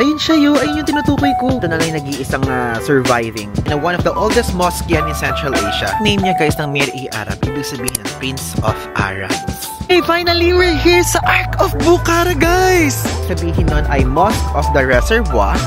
Ayun siya yo, ayun yung tinutukoy ko. Ito na lang yung nag-iisang surviving na one of the oldest mosque yan in Central Asia. Name niya guys ng Mir-i-Arab, ibig sabihin ng Prince of Arabs. Hey, finally we're here sa Ark of Bukhara guys! Sabihin nun ay Mosque of the Reservoir.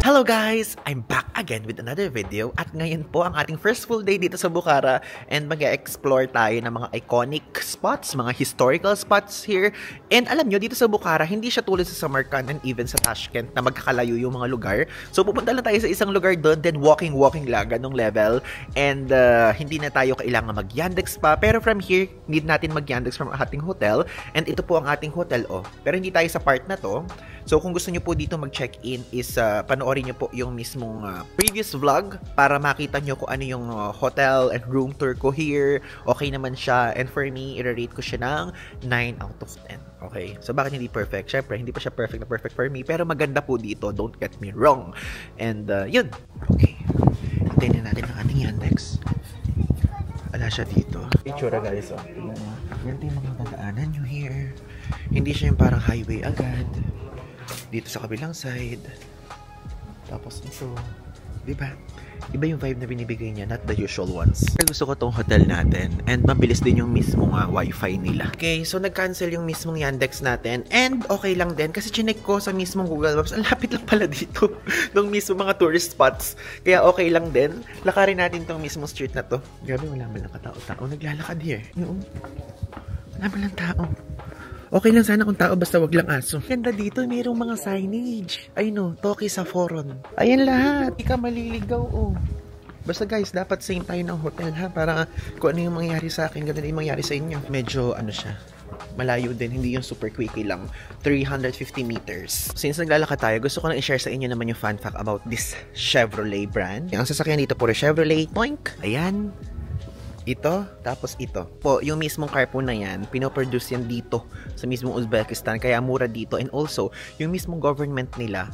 Hello guys! I'm back again with another video at ngayon po ang ating first full day dito sa Bukhara and mag-explore tayo ng mga iconic spots, mga historical spots here. And alam nyo, dito sa Bukhara, hindi siya tulad sa Samarkand and even sa Tashkent na magkakalayo yung mga lugar. So pupunta lang tayo sa isang lugar doon, then walking lang, ganong level. And hindi na tayo kailangan mag-Yandex pa. Pero from here, need natin mag-Yandex from ating hotel. And ito po ang ating hotel, oh. Pero hindi tayo sa part na to. So kung gusto nyo po dito mag-check-in is panoorin nyo po yung mismong previous vlog para makita nyo kung ano yung hotel and room tour ko here. Okay naman siya. And for me, i-rate ko siya ng 9 out of 10. Okay? So bakit hindi perfect? Syempre, hindi pa siya perfect for me. Pero maganda po dito. Don't get me wrong. And yun. Okay. Hintayin na natin ang ating Yandex. Wala siya dito. Itsura guys. Oh. Ganito yung mga dadaanan nyo here. Hindi siya yung parang highway agad. Dito sa kabilang side. Tapos ito. Diba? Iba yung vibe na binibigay niya, not the usual ones. Gusto ko tong hotel natin. And mabilis din yung mismong wifi nila. Okay, so nag-cancel yung mismong Yandex natin. And okay lang din. Kasi chinek ko sa mismong Google Maps. Ang lapit lang pala dito. Nung mismo mga tourist spots. Kaya okay lang din. Lakarin natin tong mismong street na to. Grabe, wala man lang katao-tao. Naglalakad here. Yung, wala man lang tao. Okay lang sana kung tao, basta wag lang aso. Ganda dito, mayroong mga signage. Ay no, Toki sa Foron. Ayan lahat. Hindi ka maliligaw, oh. Basta guys, dapat same tayo ng hotel, ha? Para kung ano yung mangyari sa akin, ganda yung mangyari sa inyo. Medyo, ano siya, malayo din. Hindi yung super quickie lang. 350 meters. Since naglalakad tayo, gusto ko na i-share sa inyo naman yung fun fact about this Chevrolet brand. Ang sasakyan dito po, Chevrolet. Toink. Ayan. Ito, tapos ito. Po, yung mismong car po na yan, pinoproduce yan dito sa mismong Uzbekistan, kaya mura dito. And also, yung mismong government nila,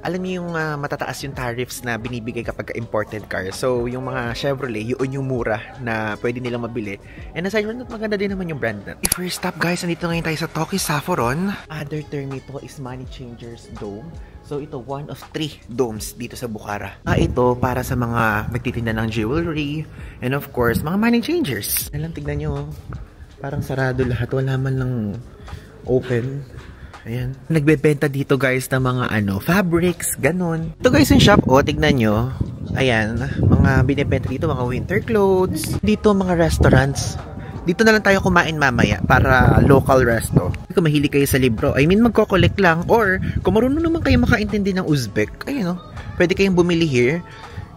alam niyo yung matataas yung tariffs na binibigay kapag imported car. So, yung mga Chevrolet, yun yung mura na pwede nilang mabili. And aside from that, maganda din naman yung brand na. If first stop guys, nandito ngayon tayo sa Toki Saffron. Other term nito is Money Changers Dome. So, ito, one of 3 domes dito sa Bukhara. Ito, para sa mga nagtitinda ng jewelry. And of course, mga money changers. Alam, tignan nyo. Parang sarado lahat. Wala man lang open. Ayan. Nagbebenta dito guys ng mga fabrics, ganun. Ito guys yung shop. O, tignan nyo. Ayan. Mga binibenta dito, mga winter clothes. Dito, mga restaurants. Dito na lang tayo kumain mamaya para local resto. Kung mahilig kayo sa libro, I mean magko-collect lang, or kung marunong naman kayo makaintindi ng Uzbek, ayun pwede kayong bumili here.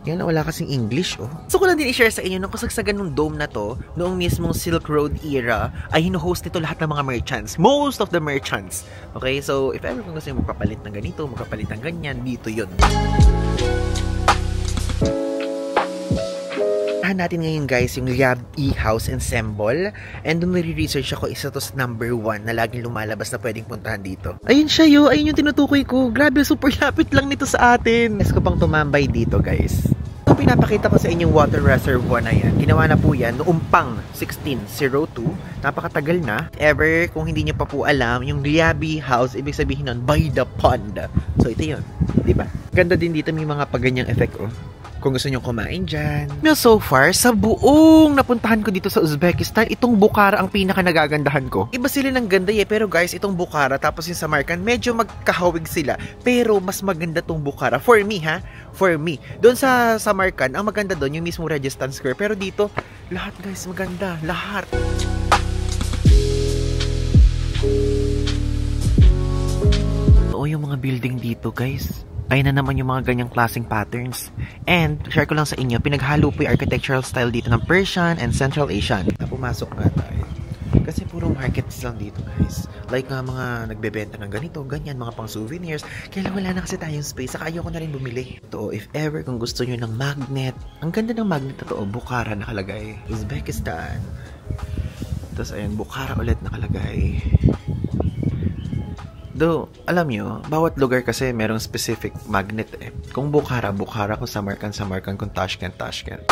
Yan, wala kasing English, oh. So ko lang din i-share sa inyo nung kasagsagan ng dome na to, noong mismong Silk Road era, ay hino-host nito lahat ng mga merchants. Most of the merchants. Okay, so if ever kung gusto nyo magpapalit ng ganito, magpapalit ng ganyan, dito yun. Natin ngayon guys yung Liab-i House and Symbol, and nung nire-research ako, isa to sa number 1 na laging lumalabas na pwedeng puntahan dito. Ayun siya yo, ayun yung tinutukoy ko. Grabe, super lapit lang nito sa atin. Gusto ko pang tumambay dito guys. Ito pinapakita ko sa inyong water reservoir na yan. Ginawa na po yan noong pang 1602. Napakatagal na. Ever, kung hindi nyo pa po alam, yung Liab-i House, ibig sabihin nun, by the pond. So ito yun, diba? Ganda din dito, may mga paganyang effect, oh. Kung gusto nyo kumain dyan. So far, sa buong napuntahan ko dito sa Uzbekistan, itong Bukhara ang pinaka nagagandahan ko. Iba sila ng ganda pero guys, itong Bukhara tapos yung Samarkand, medyo magkahawig sila. Pero mas maganda tong Bukhara. For me, ha? For me. Doon sa Samarkand, ang maganda doon, yung mismo Registan Square. Pero dito, lahat guys, maganda. Lahat. Oo, yung mga building dito guys. Ayun na naman yung mga ganyang klaseng patterns. And, share ko lang sa inyo, pinaghalo po yung architectural style dito ng Persian and Central Asian. Pumasok nga tayo. Kasi puro markets lang dito guys. Like mga nagbebenta ng ganito, ganyan, mga pang souvenirs. Kaya lang wala na kasi tayong space. Saka ayoko na rin bumili. Ito, if ever, kung gusto nyo ng magnet. Ang ganda ng magnet na to, Bukhara nakalagay. Uzbekistan. Tapos ayun, Bukhara ulit nakalagay. Though, alam nyo, bawat lugar kasi merong specific magnet eh. Kung Bukhara, Bukhara. Kung Samarkand, Samarkand. Kung Tashkent, Tashkent.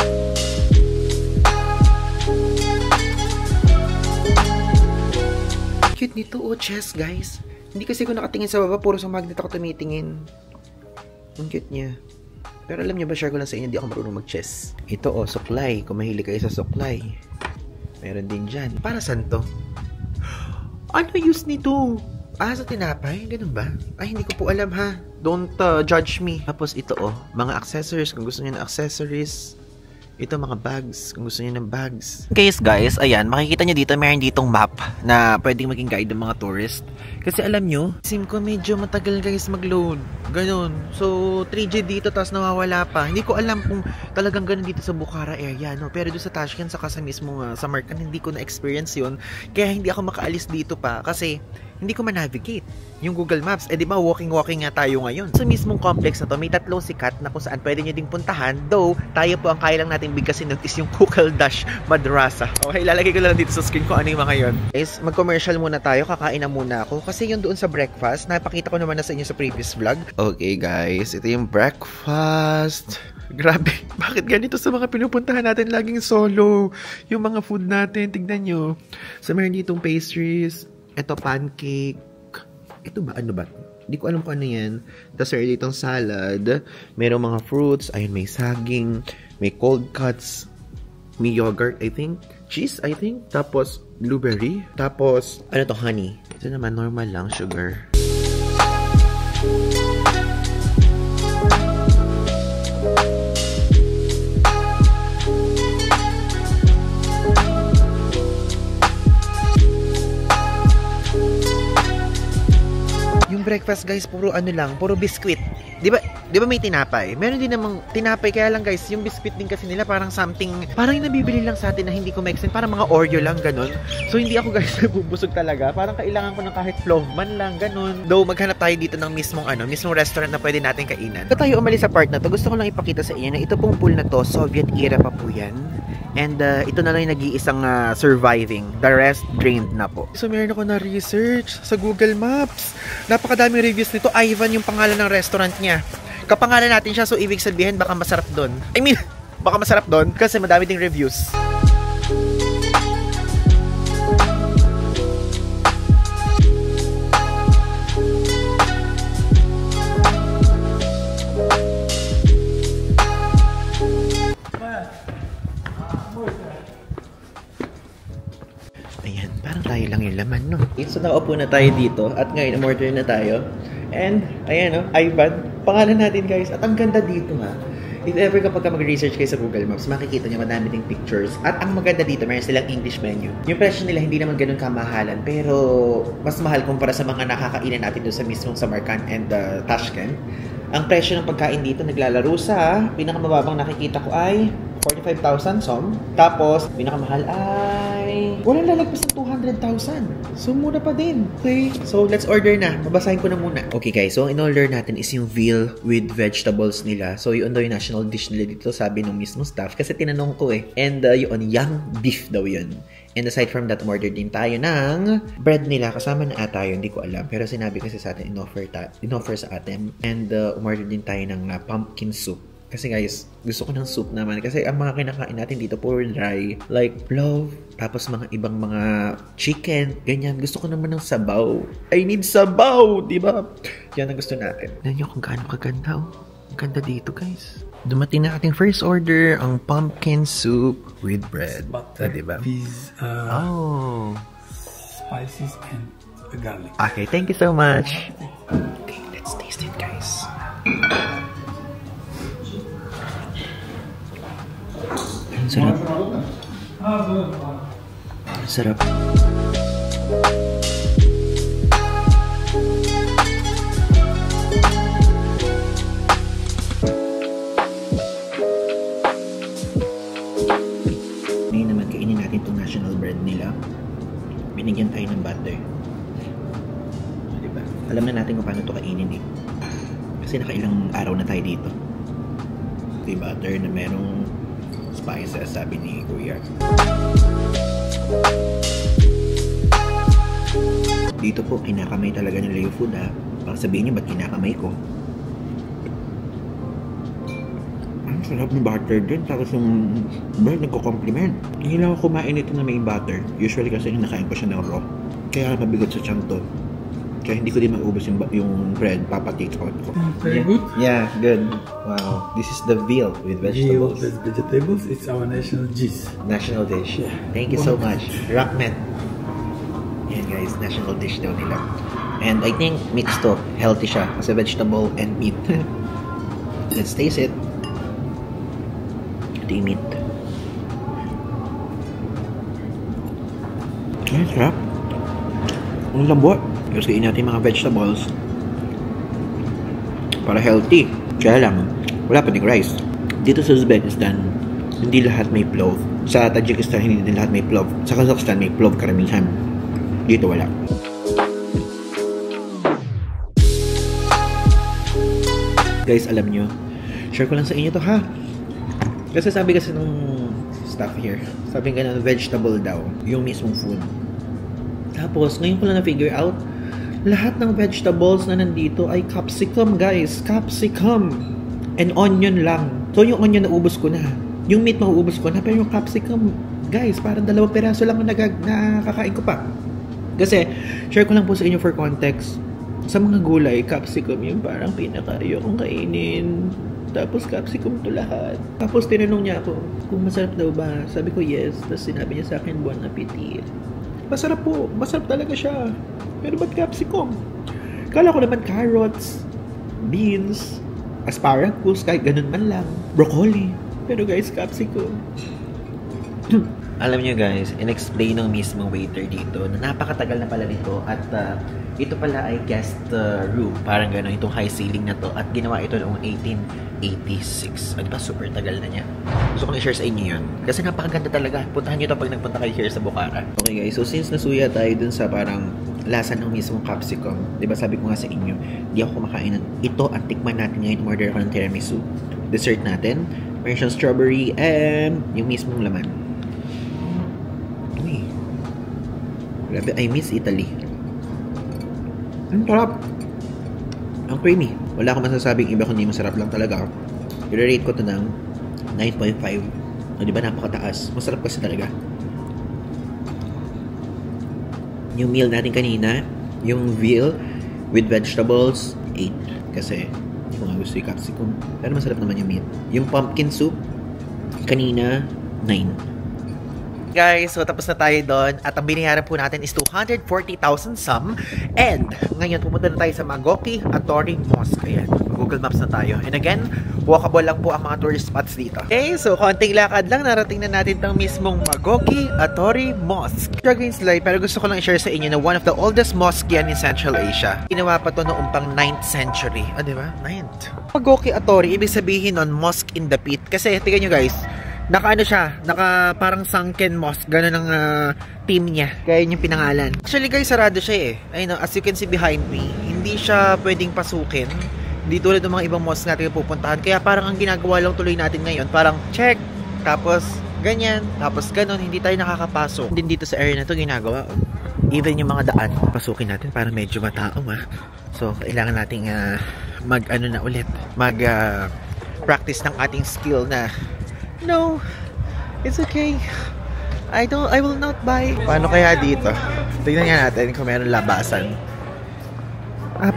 Cute nito, oh, chess guys. Hindi kasi ako nakatingin sa baba, puro sa magnet ako tumitingin. Ang cute niya. Pero alam niyo ba, share ko lang sa inyo, hindi ako marunong mag-chess. Ito suklay. Kung mahilig kayo sa suklay. Meron din dyan. Para saan to? Ano use nito? Sa tinapay? Ganun ba? Ay, hindi ko po alam ha. Don't judge me. Tapos ito mga accessories. Kung gusto niyo ng accessories. Ito mga bags, kung gusto niyo ng bags. Guys, ayan, makikita niyo dito, meron ditong map na pwedeng maging guide ng mga tourist. Kasi alam niyo, SIM ko medyo matagal guys mag-load. Ganon. So, 3G dito, tapos nawawala pa. Hindi ko alam kung talagang ganun dito sa Bukhara area, no? Pero doon sa Tashkent, saka sa mismo sa Samarkand, hindi ko na-experience yun. Kaya hindi ako makaalis dito pa. Kasi, hindi ko ma-navigate yung Google Maps. Di ba, walking nga tayo ngayon. Sa mismong complex na to, may 3 sikat na kung saan pwede nyo ding puntahan. Though, tayo po ang kaya lang natin bigkasin nun is yung Kukal Dash Madrasa. Okay, lalagay ko lang dito sa screen kung ano yung mga yon. Guys, mag-commercial muna tayo. Kakain na muna ako. Kasi yung doon sa breakfast, napakita ko naman na sa inyo sa previous vlog. Okay, guys. Ito yung breakfast. Grabe. Bakit ganito sa mga pinupuntahan natin laging solo? Yung mga food natin, tignan nyo. So, meron ditong pastries. Ito, pancake. Ito ba? Ano ba? Hindi ko alam kung ano yan. Tapos meron ditong salad. Merong mga fruits. Ayun, may saging. May cold cuts. May yogurt, I think. Cheese, I think. Tapos, blueberry. Tapos, ano to? Honey. Ito naman, normal lang. Sugar. Breakfast guys, puro ano lang, puro biscuit. 'Di ba may tinapay? Meron din namang tinapay, kaya lang guys, yung biscuit din kasi nila parang something, parang yung nabibili lang sa atin na hindi ko make sense, parang mga Oreo lang ganun. So hindi ako guys nabubusog talaga. Parang kailangan ko ng kahit clove man lang ganun. Though maghanap tayo dito ng mismong restaurant na pwede natin kainan. Ito tayo umalis sa part na to, gusto ko lang ipakita sa inyo na ito pong pool na to, Soviet era pa po yan. And ito na lang yung nag-iisang surviving. The rest drained na po. So meron ako na research sa Google Maps. Napakadaming reviews nito. Ivan yung pangalan ng restaurant niya. Kapangalan natin siya, so ibig sabihin baka masarap doon. I mean, baka masarap doon kasi madami ding reviews. Ayan, parang tayo lang yung laman, no? So, nakaupo na tayo dito at ngayon, umorder na tayo. And, ayan, no? Ivan. Pangalan natin, guys. At ang ganda dito, ha? If ever kapag mag-research kayo sa Google Maps, makikita nyo madami ding pictures. At ang maganda dito, mayroon silang English menu. Yung presyo nila hindi naman ganun kamahalan, pero mas mahal kumpara sa mga nakakainan natin doon sa mismong Samarkand and Tashkent. Ang presyo ng pagkain dito naglalaro sa pinakamababang nakikita ko ay 45,000 som. Tapos, pinakamahal ay walang lalagpas ng 200,000. So, mura pa din. Okay, so let's order na. Babasahin ko na muna. Okay guys, so in-order natin is yung veal with vegetables nila. So, yun daw yung national dish nila dito, sabi ng mismo staff. Kasi tinanong ko eh. And yun, young beef daw yun. And aside from that, order din tayo ng bread nila. Kasama na ata yun, hindi ko alam. Pero sinabi kasi sa atin, in-offer sa atin. And umorder din tayo ng pumpkin soup. Kasi guys, gusto ko ng soup naman. Kasi ang mga kinakain natin dito, puro dry. Like, love, tapos mga ibang mga chicken, ganyan. Gusto ko naman ng sabaw. I need sabaw, di ba? Yan ang gusto natin. Tignan nyo kung gaano kaganda, oh. Ang ganda dito, guys. Dumating na ating first order, ang pumpkin soup with bread. Butter, diba? with spices and garlic. Okay, thank you so much. Okay, let's taste it, guys. Ang sarap. Ang sarap. Ngayon naman, kainin natin itong national bread nila. Binigyan tayo ng butter. Diba? Alam na natin kung paano ito kainin eh. Kasi nakailang araw na tayo dito. Ito yung butter na merong spices, sabi ni Kuya. Dito po, kinakamay talaga nila yung food ha. Baka sabihin niyo, ba't kinakamay ko? Ang sarap ng butter din. Tapos yung bread nagko-compliment. Hindi lang ako kumain ito na may butter. Usually kasi nakain ko siya ng raw. Kaya mabigat sa tiyan to. Kaya hindi ko din maubos yung bread. Papa-take out ko. Very good. Yeah, good. Wow. This is the veal with Veal vegetables. with vegetables. It's our national dish. National dish. Yeah. Thank you so much. Ramen. Yan guys, national dish daw nila. And I think mixed to. Healthy siya. Kasi vegetable and meat. Let's taste it. Ito yung meat. Ay, sarap. Ang lambot. Tapos kainin natin mga vegetables. Para healthy. Kaya lang, wala pa ding rice. Dito sa Uzbekistan, hindi lahat may plov. Sa Tajikistan, hindi din lahat may plov. Sa Kazakhstan, may plov karamihan. Dito wala. Guys, alam nyo, share ko lang sa inyo to ha. Kasi sabi kasi nung staff here, sabi nga ng vegetable daw, yung mismong food. Tapos, ngayon ko lang na-figure out, lahat ng vegetables na nandito ay capsicum, guys. Capsicum. And onion lang. So, yung onion naubos ko na. Yung meat mauubos ko na. Pero yung capsicum, guys, parang 2 peraso lang na nakakain ko pa. Kasi, share ko lang po sa inyo for context. Sa mga gulay, capsicum yung parang pinaka-ayokong kainin. Tapos capsicum to lahat. Tapos tinanong niya ako kung masarap daw ba. Sabi ko yes. Tapos sinabi niya sa akin, bon appetit. Masarap po. Masarap talaga siya. Pero ba't capsicum? Kala ko naman carrots, beans, asparagus, kahit ganun man lang. Broccoli. Pero guys, capsicum. Alam niyo guys, in-explain ng mismong waiter dito na napakatagal na pala nito at ito pala ay guest room. Parang gano'n, itong high ceiling na to. At ginawa ito noong 1886. Diba? Super tagal na niya. Gusto kong i-share sa inyo yun. Kasi napakaganda talaga. Puntahan nyo ito pag nagpunta kayo here sa Bukhara. Okay guys, so since nasuya tayo dun sa parang lasa ng mismong capsicum, diba sabi ko nga sa inyo, di ako kumakain ng ito at tikman natin ngayon. Order ako ng tiramisu. Dessert natin. Meron siyang strawberry and yung mismong laman. Uy. Grabe, I miss Italy. Ang sarap. Ang creamy. Wala akong masasabing iba kundi masarap lang talaga. I-rate ko ito ng 9.5. O diba napakataas. Masarap kasi talaga. Yung meal natin kanina, yung veal with vegetables, 8. Kasi hindi ko nga gusto yung capsicum. Pero masarap naman yung meat. Yung pumpkin soup, kanina, 9. Guys, so tapos na tayo doon at ang binayaran po natin is 240,000 some and ngayon pupunta na tayo sa Magoki Atori Mosque. Ayan, Google Maps na tayo. And again, walkable lang po ang mga tourist spots dito. Okay, so konting lakad lang, narating na natin itong mismong Magoki Atori Mosque. Dragon Slide, pero gusto ko lang i-share sa inyo na one of the oldest mosque yan in Central Asia. Ginawa pa to noong pang 9th century. Diba? 9th. Magoki Atori, ibig sabihin nun, mosque in the pit. Kasi, tingnan nyo guys, naka ano siya, naka parang sunken mosque, gano'n ang team niya. Kaya yun yung pinangalan. Actually guys, sarado siya eh. Ayun, as you can see behind me, hindi siya pwedeng pasukin. Hindi tulad ng mga ibang mosque natin pupuntahan. Kaya parang ang ginagawa lang tuloy natin ngayon, parang check, tapos ganyan, tapos gano'n, hindi tayo nakakapasok. Din dito sa area na to ginagawa. Even yung mga daan, pasukin natin, parang medyo mataong So, kailangan nating mag-ano na ulit, mag-practice ng ating skill na no, it's okay. I will not buy. Paano kaya dito? Tignan nga natin kung meron labasan.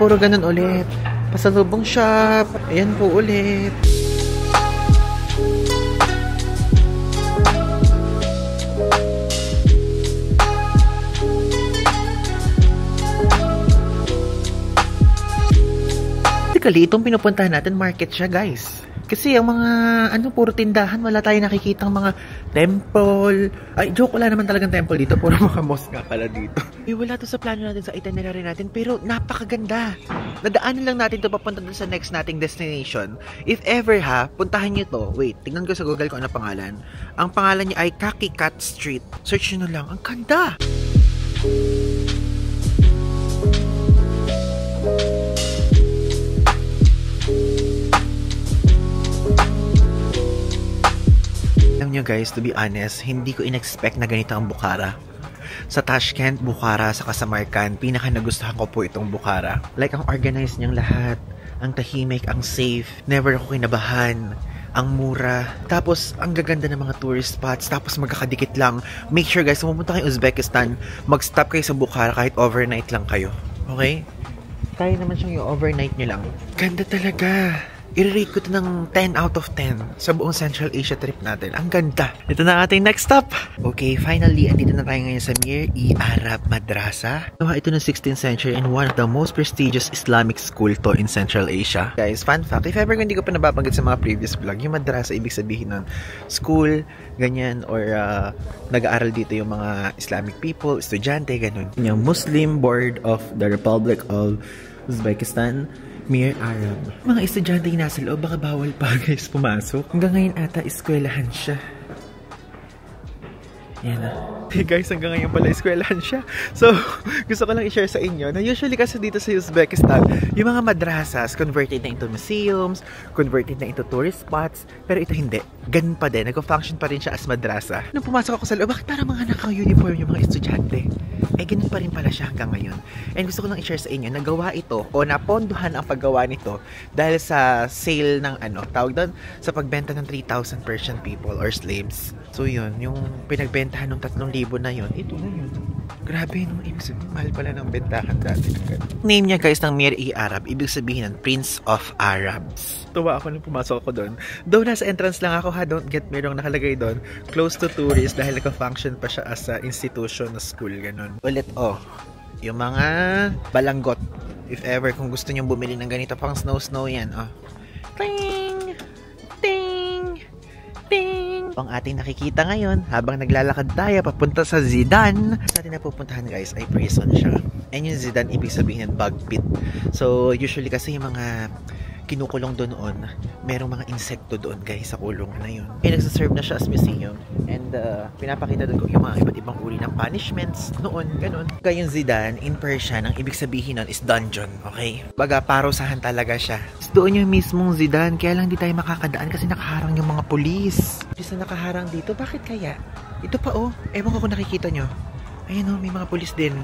Puro ganun ulit. Pasalubong shop. Ayan po ulit. Basically, itong pinupuntahan natin, market siya guys. Kasi ang mga, puro tindahan, wala tayong nakikitang mga temple. Ay, joke, wala naman talagang temple dito. Puro mga mosque nga pala dito. Wala to sa plano natin, sa itinerary natin, pero napakaganda. Nadaanan lang natin to papunta dun sa next nating destination. If ever puntahan nyo to. Wait, tingnan ko sa Google kung ano pangalan. Ang pangalan niya ay Kakikat Street. Search nyo na lang. Ang ganda! Alam nyo guys, to be honest, hindi ko in-expect na ganito ang Bukhara. Sa Tashkent, Bukhara, sa Samarkand, pinaka nagustuhan ko po itong Bukhara. Like, ang organized niyang lahat, ang tahimik, ang safe, never ako kinabahan, ang mura, tapos ang gaganda ng mga tourist spots, tapos magkakadikit lang. Make sure guys, kung pumunta kayo Uzbekistan, mag-stop kayo sa Bukhara kahit overnight lang kayo. Okay? Kaya naman siyang i-overnight nyo lang. Ganda talaga. I-rate ko ito ng 10 out of 10 sa buong Central Asia trip natin. Ang ganda. Ito na ating next stop. Okay, finally, andito na tayo ngayon sa Mir-i-Arab Madrasa. Gawa ito ng 16th century and one of the most prestigious Islamic school to in Central Asia. Guys, fun fact, if ever hindi ko pa nababanggit sa mga previous vlog, yung madrasa, ibig sabihin ng school, ganyan, or nag-aaral dito yung mga Islamic people, estudyante, ganun. Yung Muslim Board of the Republic of Uzbekistan, Mir-Arab. Mga estudyante yung nasa loob, baka bawal pa guys pumasok. Hanggang ngayon ata, eskwelahan siya. Yan na. Hey guys, hanggang ngayon pala eskwelahan siya. So, gusto ko lang i-share sa inyo na usually kasi dito sa Uzbekistan, yung mga madrasas converted na into museums, converted na into tourist spots, pero ito hindi. Ganun pa din. Nag-function pa rin siya as madrasa. Nung pumasok ako sa loob, bakit parang mga naka-uniform yung mga estudyante? Eh, ganun pa rin pala siya hanggang ngayon. And gusto ko lang i-share sa inyo, nagawa ito o napondohan ang paggawa nito dahil sa sale ng tawag doon, sa pagbenta ng 3,000 Persian people or slaves. So yun, yung pinagbentahan ng 3,000 na yun, ito na yun. Grabe, no? Ibig sabihin, mahal pala ng bentahan dati. Name niya guys ng Mir-i-Arab, ibig sabihin ng Prince of Arabs. Tuwa ako nung pumasok ako doon. Though nasa entrance lang ako ha, don't get me wrong, nakalagay doon, close to tourist dahil naka-function pa siya as a institution na school, ganun. Ulit, yung mga balanggot. If ever, kung gusto nyo bumili ng ganito, pang snow yan, Ting! Ting! Ting! Ang ating nakikita ngayon, habang naglalakad tayo papunta sa Zidane, sa atin napupuntahan guys, ay prison siya. And yung Zidane, ibig sabihin ng bug pit. So, usually kasi yung mga kinukulong doon, merong mga insekto doon guys sa kulong na yun. Kaya nagsaserve na siya as museum. And pinapakita doon ko yung mga iba't ibang uri ng punishments noon, ganun. Kaya yung Zidane, in Persian, ang ibig sabihin nun is dungeon, okay? Baga, parusahan talaga siya. Doon yung mismong Zidane, kaya lang di tayo makakadaan kasi nakaharang yung mga pulis. Pulis na nakaharang dito, bakit kaya? Ito pa ewan ko kung nakikita nyo. Ayun may mga pulis din.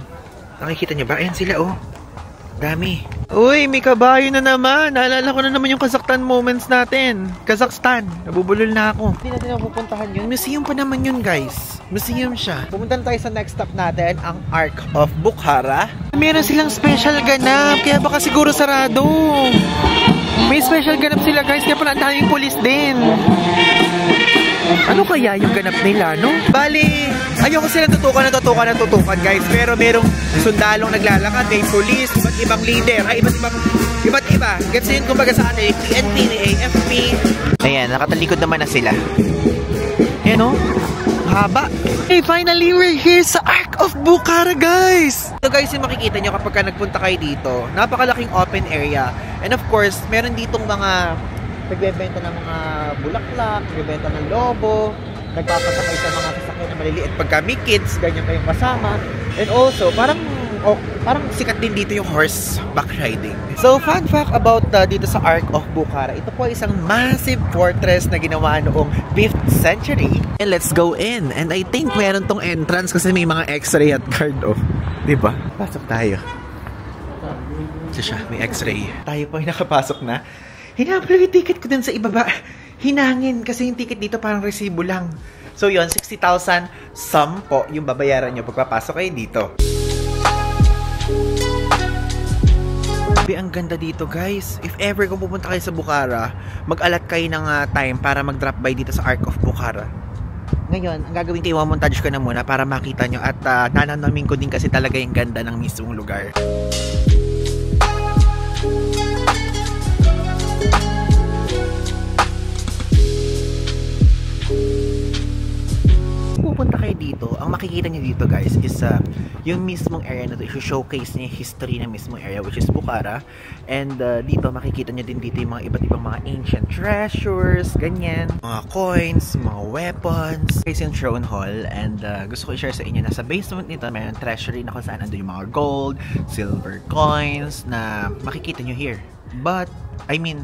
Nakikita nyo ba? Ayan sila dami. Uy, may kabayo na naman. Naalala ko na naman yung Kazakhstan moments natin. Kazakhstan. Nabubulol na ako. Hindi natin napupuntahan yun. Museum pa naman yun, guys. Museum siya. Pumunta tayo sa next stop natin, ang Ark of Bukhara. Meron silang special ganap, kaya baka siguro sarado. May special ganap sila, guys. Kaya pala ang daming pulis din. Ano kaya yung ganap nila, no? Bali, ayoko silang tutukan, guys. Pero merong sundalong naglalakad, may police, iba't ibang leader, iba't iba. Gets yun, kumbaga sa atin, PNP, AFP. Ayan, nakatalikod naman na sila. Ayan, haba. Hey, finally, we're here sa Ark of Bukhara, guys! Ito, guys, yung makikita nyo kapag nagpunta kayo dito. Napakalaking open area. And of course, meron ditong mga nagbebenta ng mga bulaklak, nagbebenta ng lobo, nagpapasakay sa mga sasakyan na maliliit pagka may kids, ganyan kayong kasama. And also, parang sikat din dito yung horseback riding. So, fun fact about dito sa Ark of Bukhara, ito po isang massive fortress na ginawa noong 5th century. And let's go in. And I think meron tong entrance kasi may mga x-ray at guard, diba? Pasok tayo. Ito siya, may x-ray. Tayo po ay nakapasok na. Hinabol yung ticket ko dun sa ibaba. Hinangin kasi yung ticket dito parang resibo lang. So yun, 60,000 sum po yung babayaran nyo pagpapasok kayo dito. Ang ganda dito guys. If ever kung pupunta kayo sa Bukhara, mag-alat kayo ng time para mag-drop by dito sa Ark of Bukhara. Ngayon, ang gagawin kayo, montage ko na muna para makita nyo at nananamin ko din kasi talaga yung ganda ng mismong lugar. Pupunta kayo dito, ang makikita nyo dito guys is yung mismong area na to, showcase niya yung history ng mismong area which is Bukhara. And dito makikita nyo din dito yung mga iba't ibang mga ancient treasures, ganyan, mga coins, mga weapons. Guys, yung throne hall, and gusto ko i-share sa inyo na sa basement nito mayroon treasury na kung saan ando yung mga gold, silver coins na makikita nyo here. But, I mean,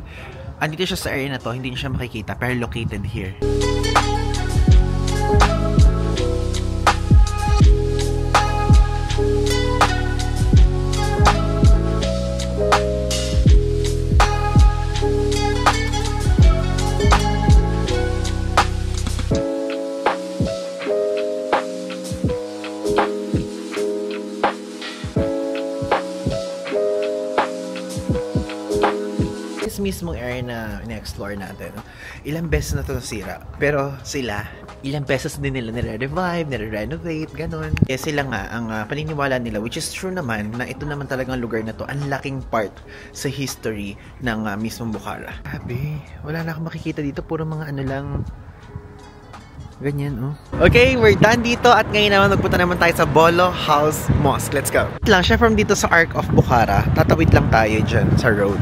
andito siya sa area na to, hindi nyo siya makikita pero located here. This mismong area na ina-explore natin, ilang beses na ito nasira. Pero sila, ilang beses din nila nire-revive, nire-renovate, ganun. Kaya sila nga, ang paniniwala nila, which is true naman, na ito naman talagang lugar na to, ang laking part sa history ng mismong Bukhara. Sabi, wala na akong makikita dito, puro mga ano lang, ganyan, oh. Okay, we're done dito at ngayon naman magpunta naman tayo sa Bolo House Mosque. Let's go. Lang siya from dito sa Arc of Bukhara. Tatawid lang tayo dyan sa road.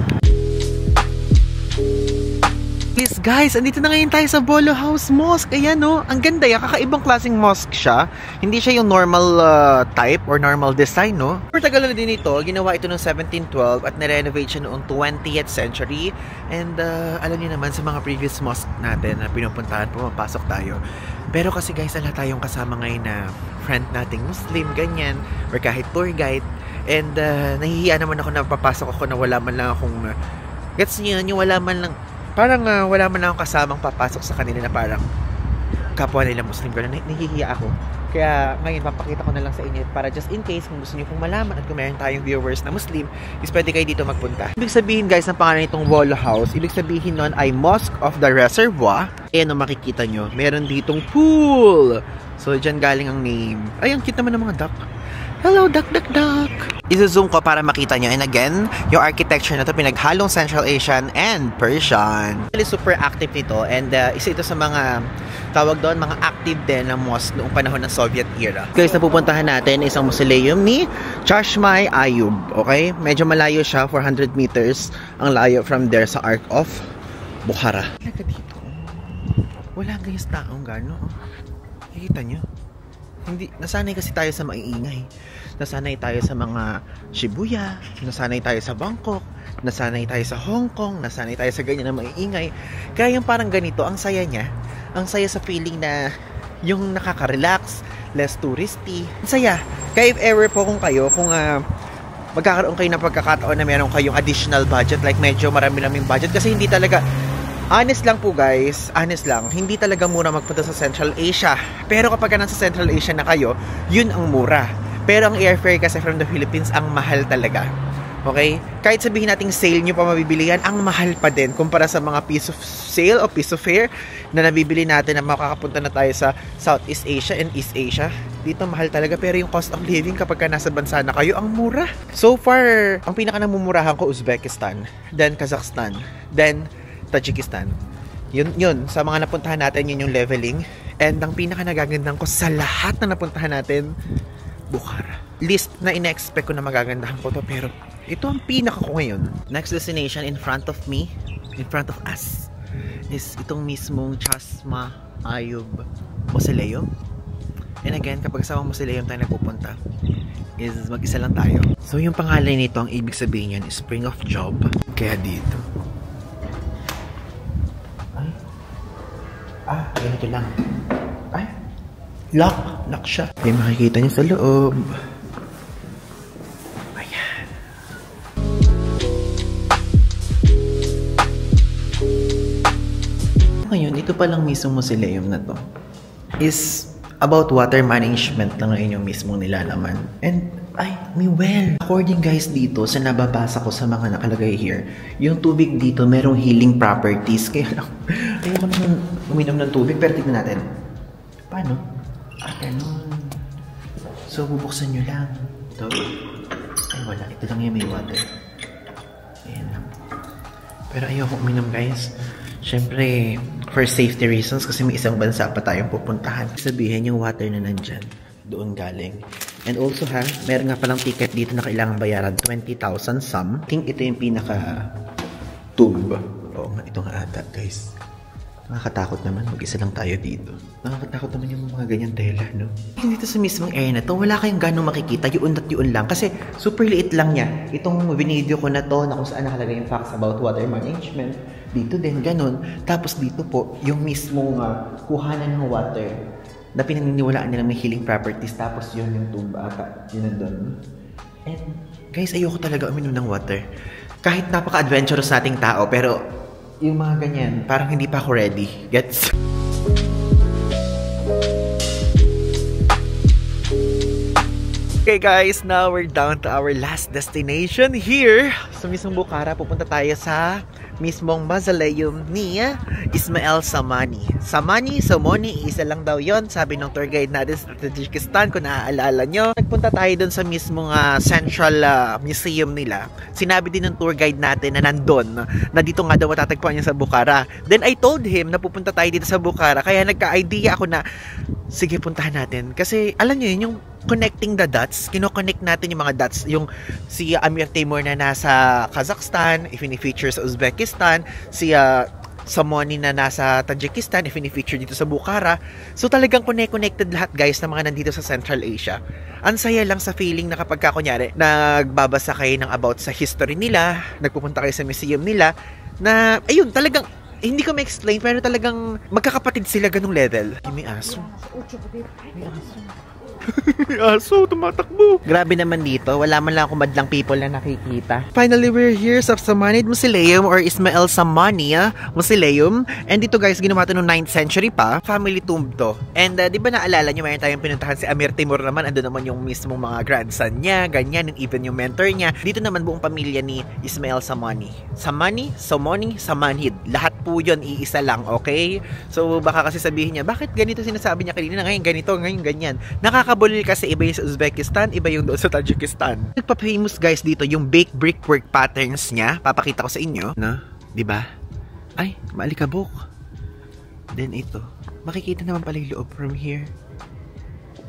Yes guys, andito na ngayon tayo sa Bolo House Mosque. Ayan no, ang ganda yan. Kakaibang klaseng mosque siya. Hindi siya yung normal type or normal design, no? Pertagal na din ito. Ginawa ito noong 1712 at na-renovate siya noong 20th century. And alam niyo naman sa mga previous mosque natin na pinupuntahan, pumapasok tayo. Pero kasi guys, ala tayong kasama ngayon na friend nating Muslim, ganyan. Or kahit tour guide. And nahihiya naman ako na papasok ako na wala man lang akong... gets niyo yun, yung wala man lang... Parang wala man lang akong kasamang papasok sa kanila na parang kapwa nila Muslim. Pero nahihiya ako. Kaya ngayon papakita ko na lang sa inyo para just in case kung gusto niyo pong malaman at kung meron tayong viewers na Muslim, is pwede kayo dito magpunta. Ibig sabihin guys, ang pangalan nitong Bolo House, ibig sabihin nun ay Mosque of the Reservoir. Ayan o makikita nyo, meron ditong pool. So dyan galing ang name. Ay, ang cute naman ng mga duck. Hello, duck, duck, duck! I-zoom ko para makita nyo. And again, yung architecture na to pinaghalong Central Asian and Persian. Really super active nito. And isa ito sa mga, tawag doon, mga active din na mosque noong panahon ng Soviet era. Guys, napupuntahan natin isang mausoleum ni Chashmai Ayub. Okay? Medyo malayo siya, 400 meters ang layo from there sa Arc of Bukhara. Talaga dito. Wala gayas taong gano'n. Nakikita nyo? Hindi, nasanay kasi tayo sa maiingay. Nasanay tayo sa mga Shibuya, nasanay tayo sa Bangkok, nasanay tayo sa Hong Kong, nasanay tayo sa ganyan na maiingay. Kaya yung parang ganito, ang saya niya. Ang saya sa feeling na yung nakaka-relax, less touristy. Ang saya. Kaya if ever po kung magkakaroon kayo ng pagkakataon na meron kayong additional budget, like medyo marami-raming budget, kasi hindi talaga, honest lang po guys, honest lang, hindi talaga mura magpunta sa Central Asia. Pero kapag nasa Central Asia na kayo, yun ang mura. Pero ang airfare kasi from the Philippines, ang mahal talaga. Okay? Kahit sabihin nating sale nyo pa mabibili yan, ang mahal pa din kumpara sa mga piece of sale o piece of fare na nabibili natin na makakapunta na tayo sa Southeast Asia and East Asia. Dito mahal talaga, pero yung cost of living kapag nasa bansa na kayo, ang mura. So far, ang pinaka namumurahan ko, Uzbekistan, then Kazakhstan, then Tajikistan. Yun, sa mga napuntahan natin, yun yung leveling. And ang pinaka nagagandang ko sa lahat na napuntahan natin, Bukhara. List na ina-expect ko na magagandahan ko to, pero ito ang pinaka ko ngayon. Next destination in front of me, in front of us, is itong mismong Chashmai Ayub Mausoleum. And again, kapag sa mausoleum tayo nagpupunta, is mag-isa lang tayo. So yung pangalan nito, ang ibig sabihin yan is Spring of Job. Kaya dito. Ganito lang. Ay, lock siya. May makikita niyo sa loob. Ayan. Ngayon, ito palang mismong mausoleum na to is about water management lang ngayon yung mismong nilalaman. And may well. According guys dito, sa nababasa ko sa mga nakalagay here, yung tubig dito merong healing properties. Kaya lang, ayoko naman uminom ng tubig, pero tignan natin. Paano? Ganun. So, bubuksan nyo lang. Ito. Ay, wala. Ito lang yung may water. Ayan lang. Pero ayoko uminom guys. Siyempre, for safety reasons, kasi may isang bansa pa tayong pupuntahan. Sabihin yung water na nandyan, doon galing. And also meron nga palang ticket dito na kailangan bayaran, 20,000 some. I think ito yung pinaka tube. Oo nga, ito nga ata guys. Nakakatakot naman, mag-isa lang tayo dito. Nakakatakot naman yung mga ganyan tela, no? Dito sa mismong area na to, wala kayong gano'ng makikita, yun at yun lang. Kasi super liit lang niya. Itong video ko na to, na kung saan nakalagay yung facts about water management. Dito din, ganun. Tapos dito po, yung mismong kuhanan ng water na pinaniniwalaan nila may healing properties. Tapos yun yung tube ata. Yun na doon. And guys, ayoko talaga uminom ng water. Kahit napaka-adventurous nating tao, pero yung mga ganyan, parang hindi pa ako ready. Gets? Okay guys, now we're down to our last destination here sa mismong Bukhara, pupunta tayo sa mismong mausoleum ni Ismail Samani. Somoni, isa lang daw yon, sabi ng tour guide natin sa Tajikistan, kung naaalala nyo. Nagpunta tayo dun sa mismong central museum nila. Sinabi din ng tour guide natin na nandun, na dito nga daw matatagpuan niya sa Bukhara. Then I told him na pupunta tayo dito sa Bukhara, kaya nagka-idea ako na, sige, puntahan natin. Kasi alam nyo yun, yung connecting the dots, kinoconnect natin yung mga dots, yung si Amir Timur na nasa Kazakhstan, if ini-feature sa Uzbekistan, si Somoni na nasa Tajikistan, if ini-feature dito sa Bukhara. So talagang connected lahat guys na mga nandito sa Central Asia. Ang saya lang sa feeling na kapag kunyari, nagbabasa kayo ng about sa history nila, nagpupunta kayo sa museum nila, na ayun, talagang hindi ko ma-explain, pero talagang magkakapatid sila ganung level. May aso. May aso. Aso, tumatakbo. Grabe naman dito. Wala man lang akong madlang people na nakikita. Finally, we're here sa Samanid Mausoleum or Ismail Samani Mausoleum. And dito guys, ginawa ito noong 9th century pa. Family tomb to. And di ba naalala nyo, mayroon tayong pinuntahan si Amir Timur naman. Ando naman yung mismong mga grandson niya, ganyan, and even yung mentor niya. Dito naman buong pamilya ni Ismail Samani. Somoni, Samanid. Lahat po yun, iisa lang, okay? So baka kasi sabihin niya, bakit ganito sinasabi niya kanina, ngayon ganito, ngayon ganyan. Nakakabulil kasi iba yung sa Uzbekistan, iba yung doon sa Tajikistan. Nagpa-famous guys dito yung baked brickwork patterns niya. Papakita ko sa inyo, na, di ba? Ay, maalikabok. Then ito, makikita naman pala yung loob from here.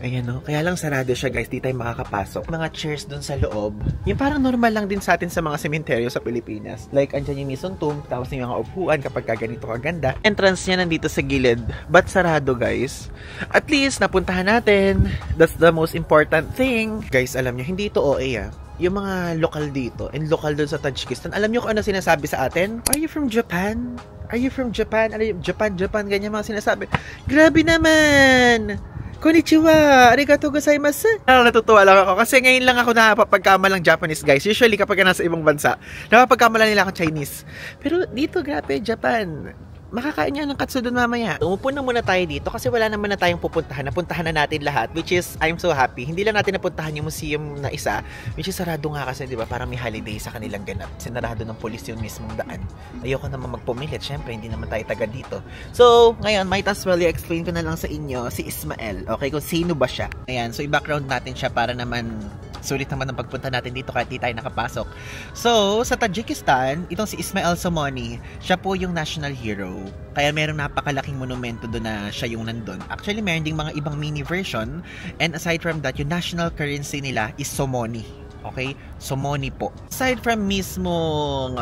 Ayan o. Kaya lang sarado siya guys. Di tayo makakapasok. Mga chairs dun sa loob. Yung parang normal lang din sa atin sa mga sementeryo sa Pilipinas. Like, andyan yung mismong tomb. Tapos yung mga upuan kapag ganito kaganda. Entrance niya nandito sa gilid. But sarado guys. At least, napuntahan natin. That's the most important thing. Guys, alam nyo, hindi ito OA yung mga lokal dito and lokal dun sa Tajikistan. Alam nyo kung ano sinasabi sa atin? Are you from Japan? Are you from Japan? Ano yung Japan? Ganyan mga sinasabi. Grabe naman! Konnichiwa! Arigatou gozaimasu! Natutuwa lang ako kasi ngayon lang ako napapagkamalang Japanese guys. Usually kapag nasa ibang bansa, napapagkamalan nila ako Chinese. Pero dito, grabe, Japan. Makakain niya ng katsudon mamaya. Umupo na muna tayo dito kasi wala naman na tayong pupuntahan. Napuntahan na natin lahat, which is, I'm so happy. Hindi lang natin napuntahan yung museum na isa, which is sarado nga kasi, di ba, parang may holiday sa kanilang ganap. Sinarado ng polis yung mismong daan. Ayoko naman magpumilit. Syempre, hindi naman tayo taga dito. So, ngayon, might as well i-explain ko na lang sa inyo si Ismail. Okay, kung sino ba siya. Ayan, so i-background natin siya para naman sulit naman ang pagpunta natin dito kahit di tayo nakapasok. So, sa Tajikistan, itong si Ismail Somoni, siya po yung national hero. Kaya meron napakalaking monumento doon na siya yung nandun. Actually, meron ding mga ibang mini version. And aside from that, yung national currency nila is Somoni. Okay? Somoni po. Aside from mismong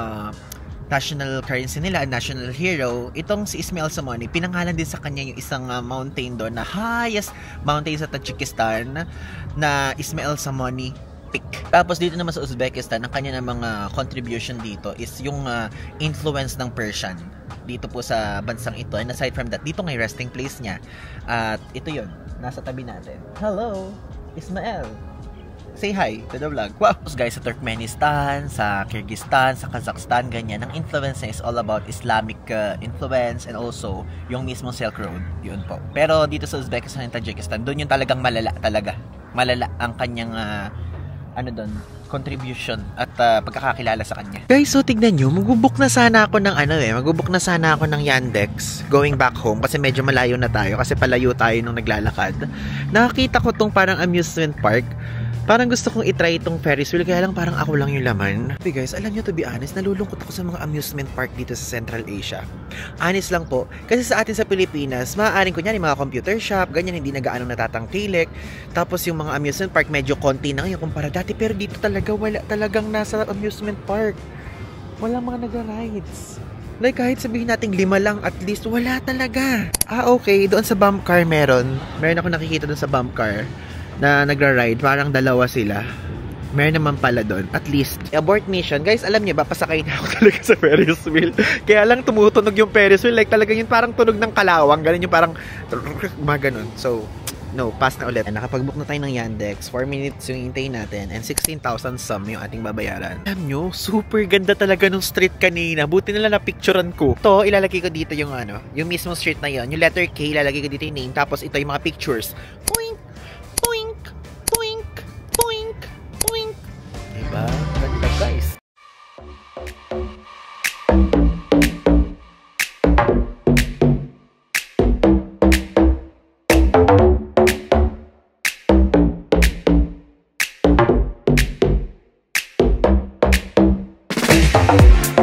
national currency nila, national hero, itong si Ismail Somoni, pinangalan din sa kanya yung isang mountain doon na highest mountain sa Tajikistan na Ismail Somoni Peak. Tapos dito naman sa Uzbekistan, ang kanya ng mga contribution dito is yung influence ng Persian dito po sa bansang ito. And aside from that, dito nga yung resting place niya. At ito yun, nasa tabi natin. Hello, Ismail! Say hi to the vlog. Wow! Guys, sa Turkmenistan, sa Kyrgyzstan, sa Kazakhstan, ganyan. Ang influence niya is all about Islamic influence and also yung mismong Silk Road. Yun po. Pero dito sa Uzbekistan and Tajikistan, doon yung talagang malala talaga. Malala ang kanyang contribution at pagkakakilala sa kanya. Guys, so tignan nyo, magbubuk na sana ako ng Yandex going back home kasi medyo malayo na tayo kasi palayo tayo nung naglalakad. Nakakita ko tong parang amusement park. Parang gusto kong itry itong Ferris wheel, kaya lang parang ako lang yung laman. Okay guys, alam nyo, to be honest, nalulungkot ako sa mga amusement park dito sa Central Asia. Honest lang po, kasi sa atin sa Pilipinas, maaaring kunyari mga computer shop, ganyan, hindi na gaano natatangkilik. Tapos yung mga amusement park, medyo konti na ngayon kumpara dati, pero dito talaga, wala talagang nasa amusement park. Walang mga nagra-rides. Like kahit sabihin natin 5 lang, at least wala talaga. Okay, doon sa bump car meron ako nakikita doon sa bump car na nagra-ride, parang 2 sila. Meron naman pala doon. At least, abort mission. Guys, alam niyo ba, pasakay na ako talaga sa Ferris wheel. Kaya lang tumutunog yung Ferris wheel. Like talaga yun parang tunog ng kalawang. Ganun yung parang mga ganun. So, no, pass na ulit. Nakapag-book na tayo ng Yandex. 4 minutes yung hintayin natin. And 16,000 sum yung ating babayaran. Alam nyo, super ganda talaga nung street kanina. Buti nila na-picturean ko. Ito, ilalagay ko dito yung yung mismong street na yon. Yung letter K, ilalagay ko dito yung name. Tapos ito yung mga pictures. Poink! Poink! Poink! Poink! Poink! Diba? Ganda guys. Bye!